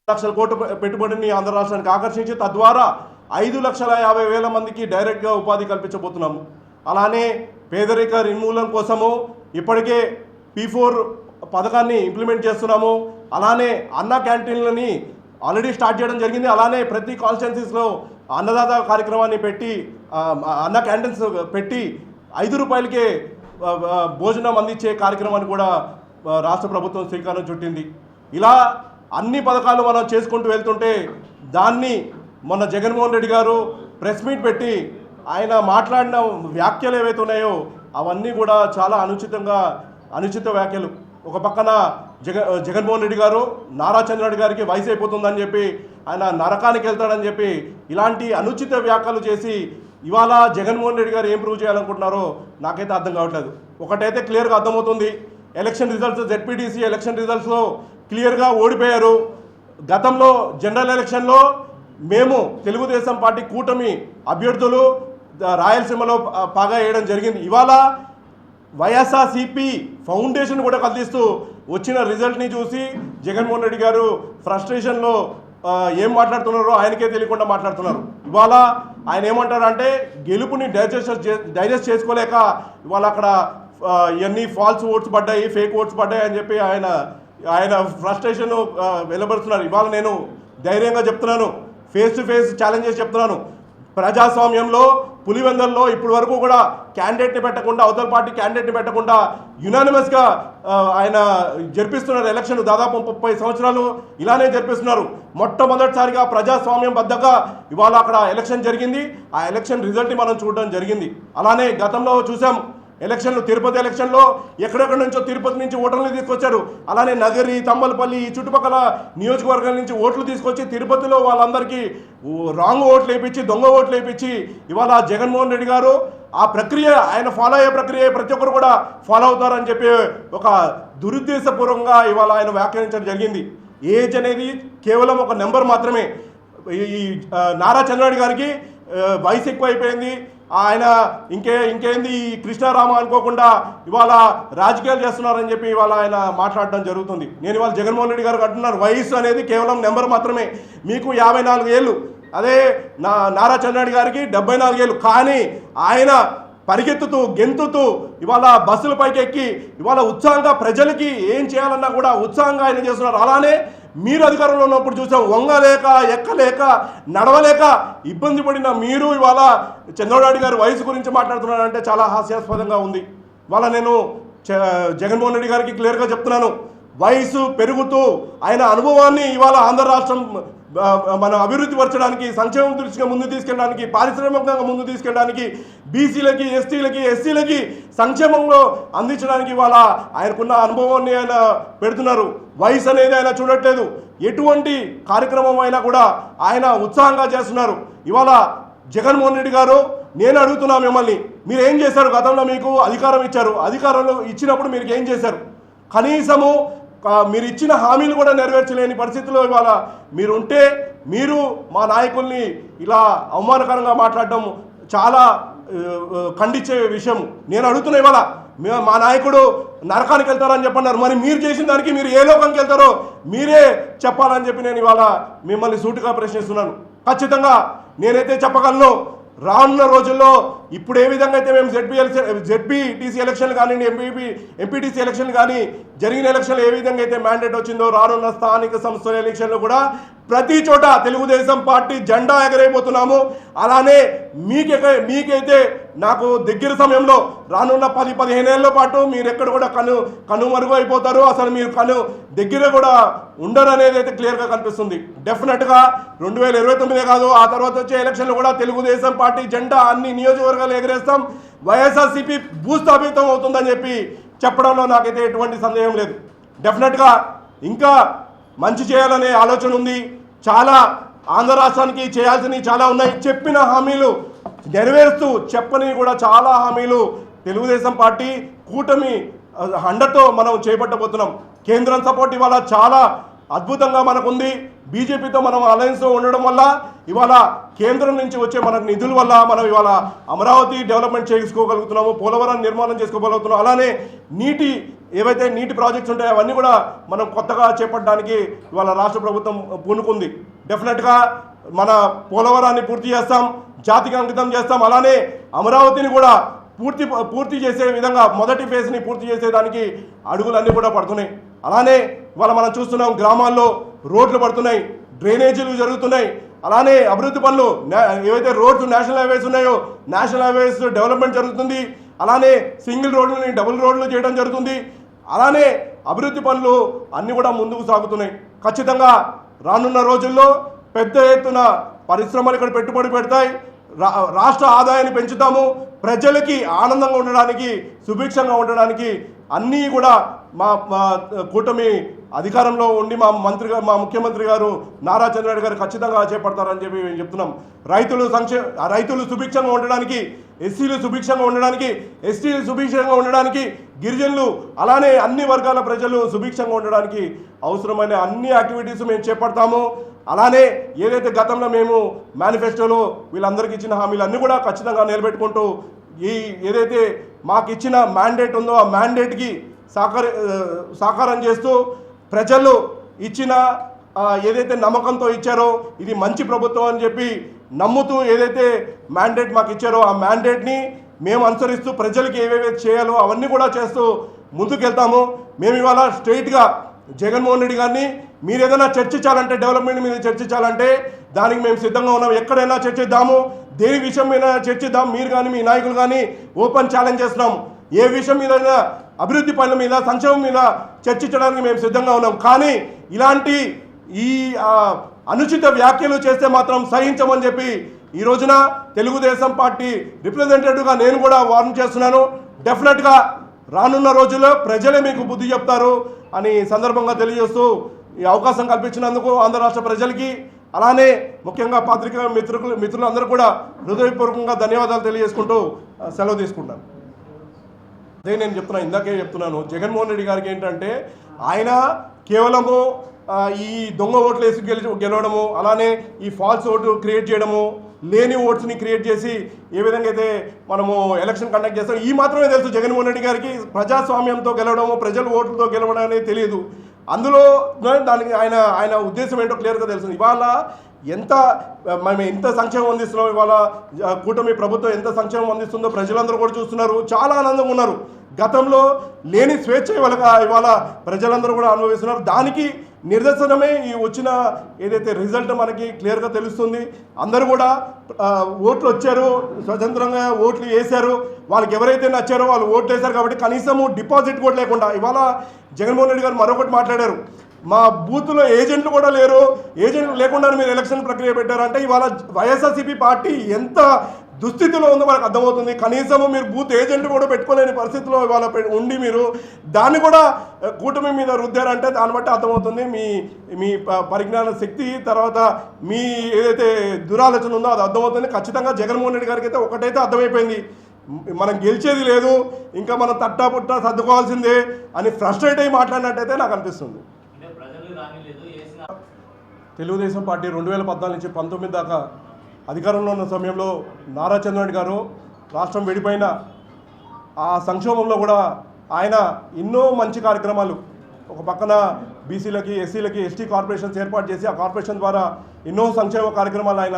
లక్షల కోట్ల పెట్టుబడిని ఆంధ్ర రాష్ట్రానికి ఆకర్షించి తద్వారా 5,50,000 మందికి డైరెక్ట్గా ఉపాధి కల్పించబోతున్నాము. అలానే పేదరిక నిర్మూలన కోసము ఇప్పటికే P4 పథకాన్ని ఇంప్లిమెంట్ చేస్తున్నాము. అలానే అన్న క్యాంటీన్లని ఆల్రెడీ స్టార్ట్ చేయడం జరిగింది. అలానే ప్రతి కాన్స్టిట్యున్సీస్లో అన్నదాత కార్యక్రమాన్ని పెట్టి అన్న క్యాంటీన్స్ పెట్టి 5 రూపాయలకే భోజనం అందించే కార్యక్రమాన్ని కూడా రాష్ట్ర ప్రభుత్వం శ్రీకారం చుట్టింది. ఇలా అన్ని పథకాలు మనం చేసుకుంటూ వెళ్తుంటే దాన్ని మొన్న జగన్మోహన్ రెడ్డి గారు ప్రెస్ మీట్ పెట్టి ఆయన మాట్లాడిన వ్యాఖ్యలు ఏవైతే ఉన్నాయో అవన్నీ కూడా చాలా అనుచిత వ్యాఖ్యలు. ఒక పక్కన జగన్మోహన్ రెడ్డి గారు నారా చంద్రబాబు గారికి వయసు అయిపోతుందని చెప్పి ఆయన నరకానికి వెళ్తాడని చెప్పి ఇలాంటి అనుచిత వ్యాఖ్యలు చేసి ఇవాళ జగన్మోహన్ రెడ్డి గారు ఏం ప్రూవ్ చేయాలనుకుంటున్నారో నాకైతే అర్థం కావట్లేదు. ఒకటైతే క్లియర్గా అర్థమవుతుంది, ఎలక్షన్ రిజల్ట్స్ ZPDC ఎలక్షన్ రిజల్ట్స్లో క్లియర్గా ఓడిపోయారు. గతంలో జనరల్ ఎలక్షన్లో మేము తెలుగుదేశం పార్టీ కూటమి అభ్యర్థులు రాయలసీమలో పాగా వేయడం జరిగింది. ఇవాళ వైఎస్ఆర్సీపీ ఫౌండేషన్ కూడా కదిలిస్తూ వచ్చిన రిజల్ట్ని చూసి జగన్మోహన్ రెడ్డి గారు ఫ్రస్ట్రేషన్లో ఏం మాట్లాడుతున్నారో ఆయనకే తెలియకుండా మాట్లాడుతున్నారు. ఇవాళ ఆయన ఏమంటారంటే గెలుపుని డైజెస్ట్ చేసుకోలేక ఇవాళ అక్కడ ఇవన్నీ ఫాల్స్ ఓట్స్ పడ్డాయి, ఫేక్ ఓట్స్ పడ్డాయి అని చెప్పి ఆయన ఫ్రస్ట్రేషన్ వెలువరుస్తున్నారు. ఇవాళ నేను ధైర్యంగా చెప్తున్నాను, ఫేస్ టు ఫేస్ ఛాలెంజ్ చేసి చెప్తున్నాను, ప్రజాస్వామ్యంలో పులివెందల్లో ఇప్పటి వరకు కూడా క్యాండిడేట్ని పెట్టకుండా, అవతల పార్టీ క్యాండిడేట్ని పెట్టకుండా యునానిమస్గా ఆయన జరిపిస్తున్నారు ఎలక్షన్. దాదాపు 30 సంవత్సరాలు ఇలానే జరిపిస్తున్నారు. మొట్టమొదటిసారిగా ప్రజాస్వామ్యం బద్దగా ఇవాళ అక్కడ ఎలక్షన్ జరిగింది. ఆ ఎలక్షన్ రిజల్ట్ని మనం చూడడం జరిగింది. అలానే గతంలో చూసాం ఎలక్షన్లు, తిరుపతి ఎలక్షన్లో ఎక్కడెక్కడి నుంచో తిరుపతి నుంచి ఓటర్లు తీసుకొచ్చారు. అలానే నగరి, తమ్మలపల్లి ఈ చుట్టుపక్కల నియోజకవర్గాల నుంచి ఓట్లు తీసుకొచ్చి తిరుపతిలో వాళ్ళందరికీ రాంగ్ ఓట్లు వేయించి, దొంగ ఓట్లు వేయించి ఇవాళ జగన్మోహన్ రెడ్డి గారు ఆ ప్రక్రియ, ఆయన ఫాలో అయ్యే ప్రక్రియ ప్రతి ఒక్కరు కూడా ఫాలో అవుతారని చెప్పి ఒక దురుద్దేశపూర్వకంగా ఇవాళ ఆయన వ్యాఖ్యానించడం జరిగింది. ఏజ్ అనేది కేవలం ఒక నెంబర్ మాత్రమే. ఈ నారా చంద్రబాబు గారికి వయసు ఎక్కువ అయిపోయింది, ఆయన ఇంకేంది ఈ కృష్ణారామ అనుకోకుండా ఇవాళ రాజకీయాలు చేస్తున్నారని చెప్పి ఇవాళ ఆయన మాట్లాడడం జరుగుతుంది. నేను ఇవాళ జగన్మోహన్ రెడ్డి గారికి అంటున్నాను, వయసు అనేది కేవలం నెంబర్ మాత్రమే. మీకు 54 ఏళ్ళు, అదే నారా చంద్రబాబు గారికి 74 ఏళ్ళు. కానీ ఆయన పరిగెత్తుతూ గెంతుతూ ఇవాళ బస్సుల పైకి ఎక్కి ఇవాళ ఉత్సాహంగా ప్రజలకి ఏం చేయాలన్నా కూడా ఉత్సాహంగా ఆయన చేస్తున్నారు. అలానే మీరు అధికారంలో ఉన్నప్పుడు చూసాం, వంగలేక ఎక్కలేక నడవలేక ఇబ్బంది పడిన మీరు ఇవాళ చంద్రబాబు గారి వయసు గురించి మాట్లాడుతున్నారంటే చాలా హాస్యాస్పదంగా ఉంది. ఇవాళ నేను జగన్మోహన్ రెడ్డి గారికి క్లియర్గా చెప్తున్నాను, వయసు పెరుగుతూ ఆయన అనుభవాన్ని ఇవాళ ఆంధ్ర రాష్ట్రం మనం అభివృద్ధి పరచడానికి, సంక్షేమం దృష్టిగా ముందు తీసుకెళ్ళడానికి, పారిశ్రామికంగా ముందు తీసుకెళ్ళడానికి, బీసీలకి, ఎస్టీలకి, ఎస్సీలకి సంక్షేమంలో అందించడానికి ఇవాళ ఆయనకున్న అనుభవాన్ని ఆయన పెడుతున్నారు. వయసు అనేది ఆయన చూడట్లేదు. ఎటువంటి కార్యక్రమం అయినా కూడా ఆయన ఉత్సాహంగా చేస్తున్నారు. ఇవాళ జగన్మోహన్ రెడ్డి గారు, నేను అడుగుతున్నా మిమ్మల్ని, మీరు ఏం చేశారు? గతంలో మీకు అధికారం ఇచ్చారు, అధికారంలో ఇచ్చినప్పుడు మీరు ఏం చేశారు? కనీసము మీరు ఇచ్చిన హామీలు కూడా నెరవేర్చలేని పరిస్థితిలో ఇవాళ మీరుంటే, మీరు మా నాయకుల్ని ఇలా అవమానకరంగా మాట్లాడడం చాలా ఖండించే విషయం. నేను అడుగుతున్నా, ఇవాళ మా నాయకుడు నరకానికి వెళ్తారని చెప్పన్నారు, మరి మీరు చేసిన దానికి మీరు ఏ లోకానికి వెళ్తారో మీరే చెప్పాలని చెప్పి నేను ఇవాళ మిమ్మల్ని సూటిగా ప్రశ్నిస్తున్నాను. ఖచ్చితంగా నేనైతే చెప్పగలను, రానున్న రోజుల్లో ఇప్పుడు ఏ విధంగా అయితే మేము ZPDC ఎలక్షన్లు కానీ, ఎంపీటీసీ ఎలక్షన్లు కానీ, జరిగిన ఎలక్షన్లు ఏ విధంగా అయితే మ్యాండేట్ వచ్చిందో, రానున్న స్థానిక సంస్థల ఎలక్షన్లు కూడా ప్రతి చోట తెలుగుదేశం పార్టీ జెండా ఎగరైపోతున్నాము. అలానే మీకైతే నాకు దగ్గర సమయంలో రానున్న 10-15 ఏళ్ల పాటు మీరు ఎక్కడ కూడా కనుమరుగు అయిపోతారు, అసలు మీరు దగ్గర కూడా ఉండరు అనేది అయితే క్లియర్గా కనిపిస్తుంది. డెఫినెట్గా 2029 కాదు, ఆ తర్వాత వచ్చే ఎలక్షన్లు కూడా తెలుగుదేశం పార్టీ జెండా అన్ని నియోజకవర్గాలు ఎగరేస్తాం, వైఎస్ఆర్సీపీ భూస్థాపితం అవుతుందని చెప్పి చెప్పడంలో నాకైతే ఎటువంటి సందేహం లేదు. డెఫినెట్గా ఇంకా మంచి చేయాలనే ఆలోచన ఉంది. చాలా ఆంధ్ర రాష్ట్రానికి చేయాల్సినవి చాలా ఉన్నాయి. చెప్పిన హామీలు నెరవేరుస్తూ, చెప్పని కూడా చాలా హామీలు తెలుగుదేశం పార్టీ కూటమి అండతో మనం చేపట్టబోతున్నాం. కేంద్రం సపోర్ట్ ఇవాళ చాలా అద్భుతంగా మనకుంది. బీజేపీతో మనం అలయన్స్లో ఉండడం వల్ల ఇవాళ కేంద్రం నుంచి వచ్చే మనకు నిధుల వల్ల మనం ఇవాళ అమరావతి డెవలప్మెంట్ చేసుకోగలుగుతున్నాము, పోలవరం నిర్మాణం చేసుకోగలుగుతున్నాం. అలానే నీటి ఏవైతే నీటి ప్రాజెక్ట్స్ ఉంటాయో అవన్నీ కూడా మనం కొత్తగా చేపట్టడానికి ఇవాళ రాష్ట్ర ప్రభుత్వం పూనుకుంది. డెఫినెట్గా మన పోలవరాన్ని పూర్తి చేస్తాం, జాతికి అంకితం చేస్తాం. అలానే అమరావతిని కూడా పూర్తి చేసే విధంగా మొదటి ఫేజ్ని పూర్తి చేసేదానికి అడుగులన్నీ కూడా పడుతున్నాయి. అలానే ఇవాళ మనం చూస్తున్నాం గ్రామాల్లో రోడ్లు పడుతున్నాయి, డ్రైనేజీలు జరుగుతున్నాయి. అలానే అభివృద్ధి పనులు ఏవైతే రోడ్స్ నేషనల్ హైవేస్ ఉన్నాయో నేషనల్ హైవేస్ డెవలప్మెంట్ జరుగుతుంది. అలానే సింగిల్ రోడ్లని డబుల్ రోడ్లు చేయడం జరుగుతుంది. అలానే అభివృద్ధి పనులు అన్నీ కూడా ముందుకు సాగుతున్నాయి. ఖచ్చితంగా రానున్న రోజుల్లో పెద్ద ఎత్తున పరిశ్రమలు ఇక్కడ పెట్టుబడి పెడతాయి. రాష్ట్ర ఆదాయాన్ని పెంచుతాము. ప్రజలకి ఆనందంగా ఉండడానికి, సుభిక్షంగా ఉండడానికి అన్నీ కూడా మా కూటమి అధికారంలో ఉండి మా ముఖ్యమంత్రి గారు నారా చంద్రబాబు గారు ఖచ్చితంగా చేపడతారని చెప్పి మేము చెప్తున్నాం. రైతులు సుభిక్షంగా ఉండడానికి, ఎస్సీలు సుభిక్షంగా ఉండడానికి, ఎస్టీలు సుభిక్షంగా ఉండడానికి, గిరిజనులు అలానే అన్ని వర్గాల ప్రజలు సుభిక్షంగా ఉండడానికి అవసరమైన అన్ని యాక్టివిటీస్ మేము చేపడతాము. అలానే ఏదైతే గతంలో మేము మేనిఫెస్టోలో వీళ్ళందరికీ ఇచ్చిన హామీలు అన్నీ కూడా ఖచ్చితంగా నిలబెట్టుకుంటూ ఏదైతే మాకు ఇచ్చిన మ్యాండేట్ ఉందో ఆ మ్యాండేట్కి సాకారం చేస్తూ ప్రజలు ఇచ్చిన ఏదైతే నమ్మకంతో ఇచ్చారో ఇది మంచి ప్రభుత్వం అని చెప్పి నమ్ముతూ ఏదైతే మ్యాండేట్ మాకు ఇచ్చారో ఆ మ్యాండేట్ని మేము అనుసరిస్తూ ప్రజలకి ఏవేవి చేయాలో అవన్నీ కూడా చేస్తూ ముందుకెళ్తాము. మేము ఇవాళ స్ట్రైట్గా జగన్మోహన్ రెడ్డి గారిని మీరు ఏదైనా చర్చించాలంటే, డెవలప్మెంట్ మీద చర్చించాలంటే దానికి మేము సిద్ధంగా ఉన్నాం. ఎక్కడైనా చర్చిద్దాము, దేని విషయం మీద చర్చిద్దాం. మీరు కానీ మీ నాయకులు కానీ ఓపెన్ ఛాలెంజ్ చేస్తున్నాం. ఏ విషయం మీద, అభివృద్ధి పనుల మీద, సంక్షేమం మీద చర్చించడానికి మేము సిద్ధంగా ఉన్నాం. కానీ ఇలాంటి ఈ అనుచిత వ్యాఖ్యలు చేస్తే మాత్రం సహించమని చెప్పి ఈ రోజున తెలుగుదేశం పార్టీ రిప్రజెంటేటివ్గా నేను కూడా వార్న్ చేస్తున్నాను. డెఫినెట్గా రానున్న రోజుల్లో ప్రజలే మీకు బుద్ధి చెప్తారు అని సందర్భంగా తెలియజేస్తూ ఈ అవకాశం కల్పించినందుకు ఆంధ్ర రాష్ట్ర ప్రజలకి అలానే ముఖ్యంగా పాత్రికా మిత్రులందరూ కూడా హృదయపూర్వకంగా ధన్యవాదాలు తెలియజేసుకుంటూ సెలవు తీసుకుంటాను. అదే నేను ఇందాకే చెప్తున్నాను, జగన్మోహన్ రెడ్డి గారికి ఏంటంటే ఆయన కేవలము ఈ దొంగ ఓట్లు వేసి గెలవడము, అలానే ఈ ఫాల్స్ ఓటు క్రియేట్ చేయడము, లేని ఓట్స్ని క్రియేట్ చేసి ఏ విధంగా అయితే మనము ఎలక్షన్ కండక్ట్ చేస్తాం ఈ మాత్రమే తెలుసు జగన్మోహన్ రెడ్డి గారికి. ప్రజాస్వామ్యంతో గెలవడము, ప్రజల ఓట్లతో గెలవడం అనేది తెలియదు. అందులో దానికి ఆయన ఉద్దేశం ఏంటో క్లియర్గా తెలుస్తుంది. ఇవాళ మేము ఎంత సంక్షేమం అందిస్తున్నాం, ఇవాళ కూటమి ప్రభుత్వం ఎంత సంక్షేమం అందిస్తుందో ప్రజలందరూ కూడా చూస్తున్నారు, చాలా ఆనందంగా ఉన్నారు. గతంలో లేని స్వేచ్ఛ ఇవాళ ప్రజలందరూ కూడా అనుభవిస్తున్నారు. దానికి నిదర్శనమే ఈ వచ్చిన ఏదైతే రిజల్ట్ మనకి క్లియర్గా తెలుస్తుంది. అందరూ కూడా ఓట్లు వచ్చారు, స్వతంత్రంగా ఓట్లు వేశారు, వాళ్ళకి ఎవరైతే నచ్చారో వాళ్ళు ఓట్లు వేశారు. కాబట్టి కనీసము డిపాజిట్ కూడా లేకుండా ఇవాళ జగన్మోహన్ రెడ్డి గారు మరొకటి మాట్లాడారు, మా బూత్లో ఏజెంట్లు కూడా లేరు, ఏజెంట్లు లేకుండా మీరు ఎలక్షన్ ప్రక్రియ పెట్టారంటే ఇవాళ వైఎస్ఆర్సీపీ పార్టీ ఎంత దుస్థితిలో ఉందో మనకు అర్థమవుతుంది. కనీసము మీరు బూత్ ఏజెంట్ కూడా పెట్టుకోలేని పరిస్థితిలో ఇవాళ ఉండి మీరు దాన్ని కూడా కూటమి మీద రుద్దారంటే దాన్ని బట్టి అర్థమవుతుంది మీ పరిజ్ఞాన శక్తి, తర్వాత మీ ఏదైతే దురాలోచన ఉందో అది అర్థమవుతుంది. ఖచ్చితంగా జగన్మోహన్ రెడ్డి గారికి అయితే ఒకటైతే అర్థమైపోయింది, మనం గెలిచేది లేదు, ఇంకా మనం తట్టా పుట్టా సర్దుకోవాల్సిందే అని ఫ్రస్ట్రేట్ అయ్యి మాట్లాడినట్టయితే నాకు అనిపిస్తుంది. తెలుగుదేశం పార్టీ 2014 నుంచి 19 దాకా అధికారంలో ఉన్న సమయంలో నారా చంద్రబాబు గారు రాష్ట్రం విడిపోయిన ఆ సంక్షోభంలో కూడా ఆయన ఎన్నో మంచి కార్యక్రమాలు, ఒక పక్కన బీసీలకి, ఎస్సీలకి, ఎస్టీ కార్పొరేషన్స్ ఏర్పాటు చేసి ఆ కార్పొరేషన్ ద్వారా ఎన్నో సంక్షేమ కార్యక్రమాలు ఆయన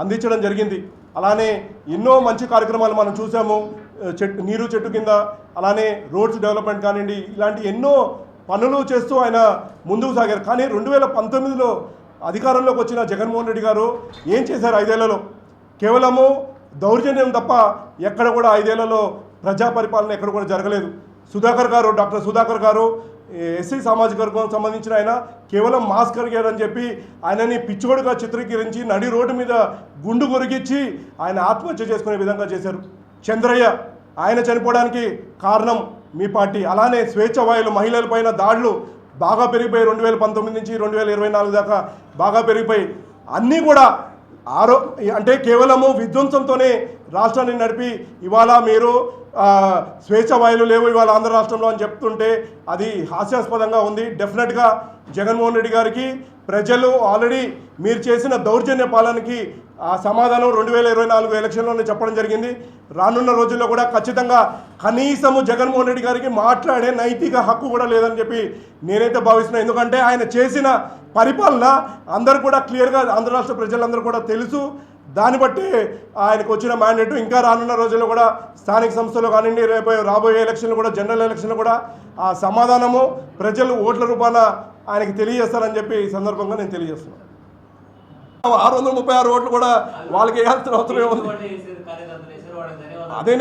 అందించడం జరిగింది. అలానే ఎన్నో మంచి కార్యక్రమాలు మనం చూసాము, నీరు చెట్టు కింద, అలానే రోడ్స్ డెవలప్మెంట్ కానివ్వండి, ఇలాంటి ఎన్నో పనులు చేస్తూ ఆయన ముందుకు సాగారు. కానీ 2019లో అధికారంలోకి వచ్చిన జగన్మోహన్ రెడ్డి గారు ఏం చేశారు? 5 ఏళ్లలో కేవలము దౌర్జన్యం తప్ప ఎక్కడ కూడా 5 ఏళ్లలో ప్రజా పరిపాలన ఎక్కడ కూడా జరగలేదు. డాక్టర్ సుధాకర్ గారు ఎస్సీ సామాజిక వర్గం సంబంధించిన ఆయన కేవలం మాస్క్ కరిగారని చెప్పి ఆయనని పిచ్చోడుగా చిత్రీకరించి నడి రోడ్డు మీద గుండు కొరిగించి ఆయన ఆత్మహత్య చేసుకునే విధంగా చేశారు. చంద్రయ్య ఆయన చనిపోవడానికి కారణం మీ పార్టీ. అలానే స్వేచ్ఛ వాయులు, మహిళలపైన దాడులు బాగా పెరిగిపోయి 2019 నుంచి 2024 దాకా బాగా పెరిగిపోయి అన్నీ కూడా అంటే కేవలము విధ్వంసంతోనే రాష్ట్రాన్ని నడిపి ఇవాళ మీరు స్వేచ్ఛ వాయులు లేవు ఇవాళ ఆంధ్ర రాష్ట్రంలో అని చెప్తుంటే అది హాస్యాస్పదంగా ఉంది. డెఫినెట్గా జగన్మోహన్ రెడ్డి గారికి ప్రజలు ఆల్రెడీ మీరు చేసిన దౌర్జన్య పాలనకి ఆ సమాధానం 2024 ఎలక్షన్లోనే చెప్పడం జరిగింది. రానున్న రోజుల్లో కూడా ఖచ్చితంగా కనీసము జగన్మోహన్ రెడ్డి గారికి మాట్లాడే నైతిక హక్కు కూడా లేదని చెప్పి నేనైతే భావిస్తున్నాను. ఎందుకంటే ఆయన చేసిన పరిపాలన అందరూ కూడా క్లియర్గా ఆంధ్ర రాష్ట్ర ప్రజలందరూ కూడా తెలుసు. దాన్ని బట్టి ఆయనకు వచ్చిన మ్యాండేట్ ఇంకా రానున్న రోజుల్లో కూడా స్థానిక సంస్థలు కానివ్వండి, రేపు రాబోయే ఎలక్షన్లు కూడా జనరల్ ఎలక్షన్లు కూడా ఆ సమాధానము ప్రజలు ఓట్ల రూపాన ఆయనకి తెలియజేస్తారని చెప్పి ఈ సందర్భంగా నేను తెలియజేస్తున్నాను. 636 ఓట్లు కూడా వాళ్ళకి వేయాల్సిన అవసరం ఏముంది? అదే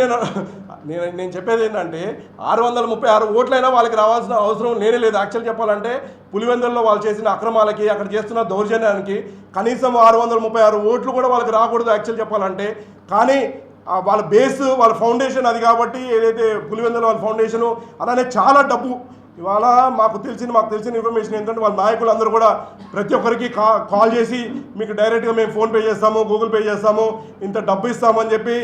నేను చెప్పేది ఏంటంటే 636 ఓట్లైనా వాళ్ళకి రావాల్సిన అవసరం లేనే లేదు. యాక్చువల్ చెప్పాలంటే పులివెందుల్లో వాళ్ళు చేసిన అక్రమాలకి, అక్కడ చేస్తున్న దౌర్జన్యానికి కనీసం 636 ఓట్లు కూడా వాళ్ళకి రాకూడదు యాక్చువల్ చెప్పాలంటే. కానీ వాళ్ళ బేస్, వాళ్ళ ఫౌండేషన్ అది కాబట్టి, ఏదైతే పులివెందుల వాళ్ళ ఫౌండేషను అలానే చాలా డబ్బు ఇవాళ మాకు తెలిసిన ఇన్ఫర్మేషన్ ఏంటంటే వాళ్ళ నాయకులందరూ కూడా ప్రతి ఒక్కరికి కాల్ చేసి మీకు డైరెక్ట్గా మేము ఫోన్పే చేస్తాము, గూగుల్ పే చేస్తాము, ఇంత డబ్బు ఇస్తామని చెప్పి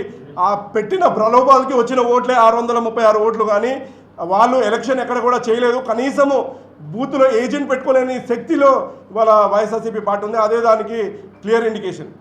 ఆ పెట్టిన ప్రలోభాలకి వచ్చిన ఓట్లే 636 ఓట్లు. కానీ వాళ్ళు ఎలక్షన్ ఎక్కడ కూడా చేయలేదు. కనీసము బూత్లో ఏజెంట్ పెట్టుకోలేని శక్తిలో ఇవాళ వైఎస్ఆర్సీపీ పార్టీ ఉంది. అదే దానికి క్లియర్ ఇండికేషన్.